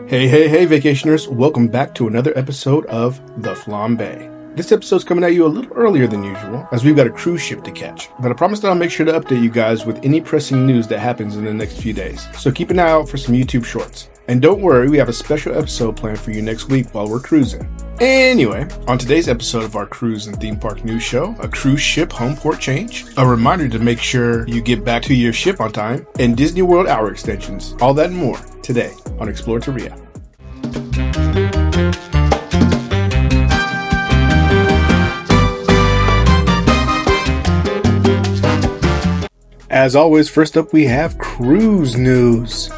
Hey, vacationers. Welcome back to another episode of The Flambé. This episode's coming at you a little earlier than usual, as we've got a cruise ship to catch. But I promise that I'll make sure to update you guys with any pressing news that happens in the next few days. So keep an eye out for some YouTube shorts. And don't worry, we have a special episode planned for you next week while we're cruising. Anyway, on today's episode of our cruise and theme park news show, a cruise ship Homeport change, a reminder to make sure you get back to your ship on time, and Disney World hour extensions. All that and more today on Explore Tardy. As always, first up we have cruise news.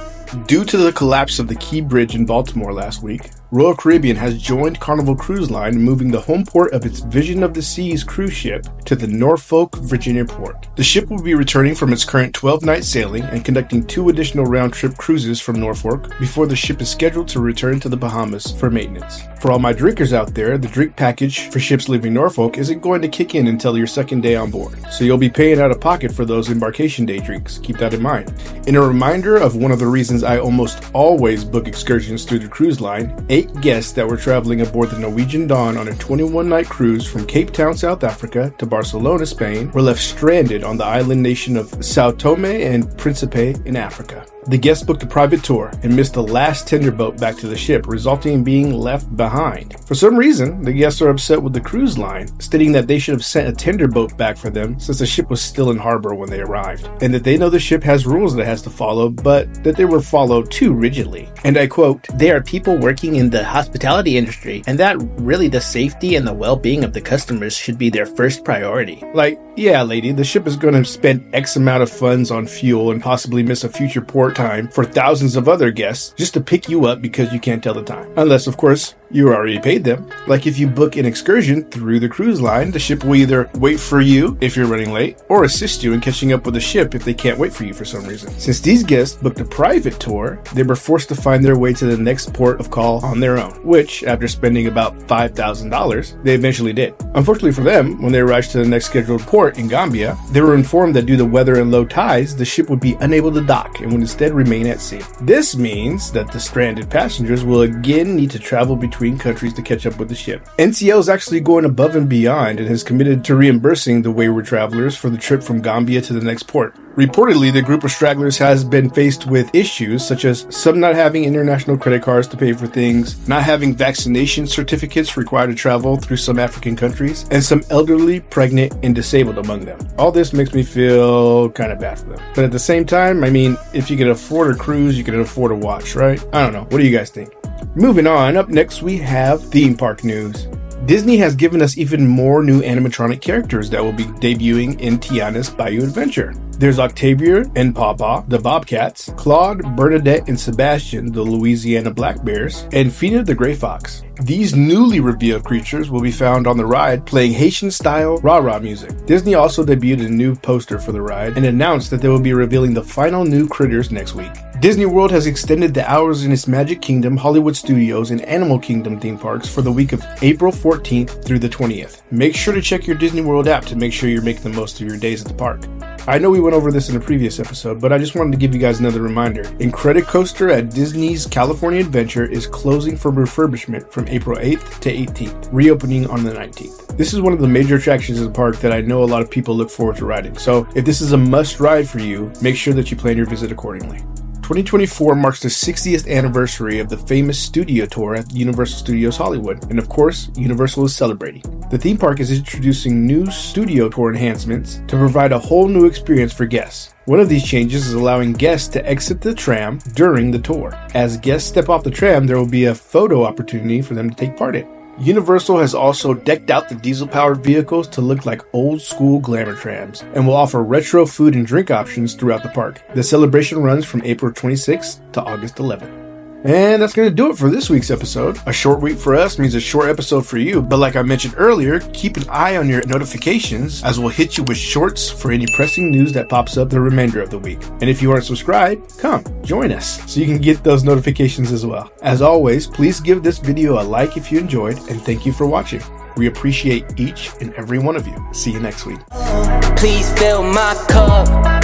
Due to the collapse of the Key Bridge in Baltimore last week, Royal Caribbean has joined Carnival Cruise Line in moving the home port of its Vision of the Seas cruise ship to the Norfolk, Virginia port. The ship will be returning from its current 12-night sailing and conducting 2 additional round-trip cruises from Norfolk before the ship is scheduled to return to the Bahamas for maintenance. For all my drinkers out there, the drink package for ships leaving Norfolk isn't going to kick in until your second day on board, so you'll be paying out of pocket for those embarkation day drinks. Keep that in mind. In a reminder of one of the reasons I almost always book excursions through the cruise line, 8 guests that were traveling aboard the Norwegian Dawn on a 21-night cruise from Cape Town, South Africa to Barcelona, Spain, were left stranded on the island nation of São Tomé and Príncipe in Africa. The guests booked a private tour and missed the last tender boat back to the ship, resulting in being left behind. For some reason, the guests are upset with the cruise line, stating that they should have sent a tender boat back for them since the ship was still in harbor when they arrived, and that they know the ship has rules that it has to follow, but that they were followed too rigidly. And I quote, "They are people working in the hospitality industry, and that really the safety and the well-being of the customers should be their first priority." Like, yeah, lady, the ship is going to spend X amount of funds on fuel and possibly miss a future port time for thousands of other guests just to pick you up because you can't tell the time. Unless, of course, you already paid them. Like if you book an excursion through the cruise line, the ship will either wait for you if you're running late or assist you in catching up with the ship if they can't wait for you for some reason. Since these guests booked a private tour, they were forced to find their way to the next port of call on their own, which, after spending about $5,000, they eventually did. Unfortunately for them, when they arrived to the next scheduled port in Gambia, they were informed that due to weather and low tides, the ship would be unable to dock and would instead remain at sea. This means that the stranded passengers will again need to travel between countries to catch up with the ship. NCL is actually going above and beyond and has committed to reimbursing the wayward travelers for the trip from Gambia to the next port. Reportedly, the group of stragglers has been faced with issues such as some not having international credit cards to pay for things, not having vaccination certificates required to travel through some African countries, and some elderly, pregnant, and disabled among them. All this makes me feel kind of bad for them. But at the same time, I mean, if you can afford a cruise, you can afford a watch, right? I don't know. What do you guys think? Moving on, up next we have theme park news. Disney has given us even more new animatronic characters that will be debuting in Tiana's Bayou Adventure. There's Octavia and Pawpaw, the Bobcats, Claude, Bernadette, and Sebastian, the Louisiana Black Bears, and Fina the Gray Fox. These newly revealed creatures will be found on the ride playing Haitian-style rah-rah music. Disney also debuted a new poster for the ride and announced that they will be revealing the final new critters next week. Disney World has extended the hours in its Magic Kingdom, Hollywood Studios, and Animal Kingdom theme parks for the week of April 14th through the 20th. Make sure to check your Disney World app to make sure you're making the most of your days at the park. I know we went over this in a previous episode, but I just wanted to give you guys another reminder. Incredicoaster at Disney's California Adventure is closing for refurbishment from April 8th to 18th, reopening on the 19th. This is one of the major attractions of the park that I know a lot of people look forward to riding, so if this is a must ride for you, make sure that you plan your visit accordingly. 2024 marks the 60th anniversary of the famous studio tour at Universal Studios Hollywood, and of course, Universal is celebrating. The theme park is introducing new studio tour enhancements to provide a whole new experience for guests. One of these changes is allowing guests to exit the tram during the tour. As guests step off the tram, there will be a photo opportunity for them to take part in. Universal has also decked out the diesel-powered vehicles to look like old-school glamour trams and will offer retro food and drink options throughout the park. The celebration runs from April 26th to August 11th. And that's going to do it for this week's episode. A short week for us means a short episode for you, but like I mentioned earlier, keep an eye on your notifications as we'll hit you with shorts for any pressing news that pops up the remainder of the week. And if you aren't subscribed, come, join us so you can get those notifications as well. As always, please give this video a like if you enjoyed, and thank you for watching. We appreciate each and every one of you. See you next week. Please fill my cup.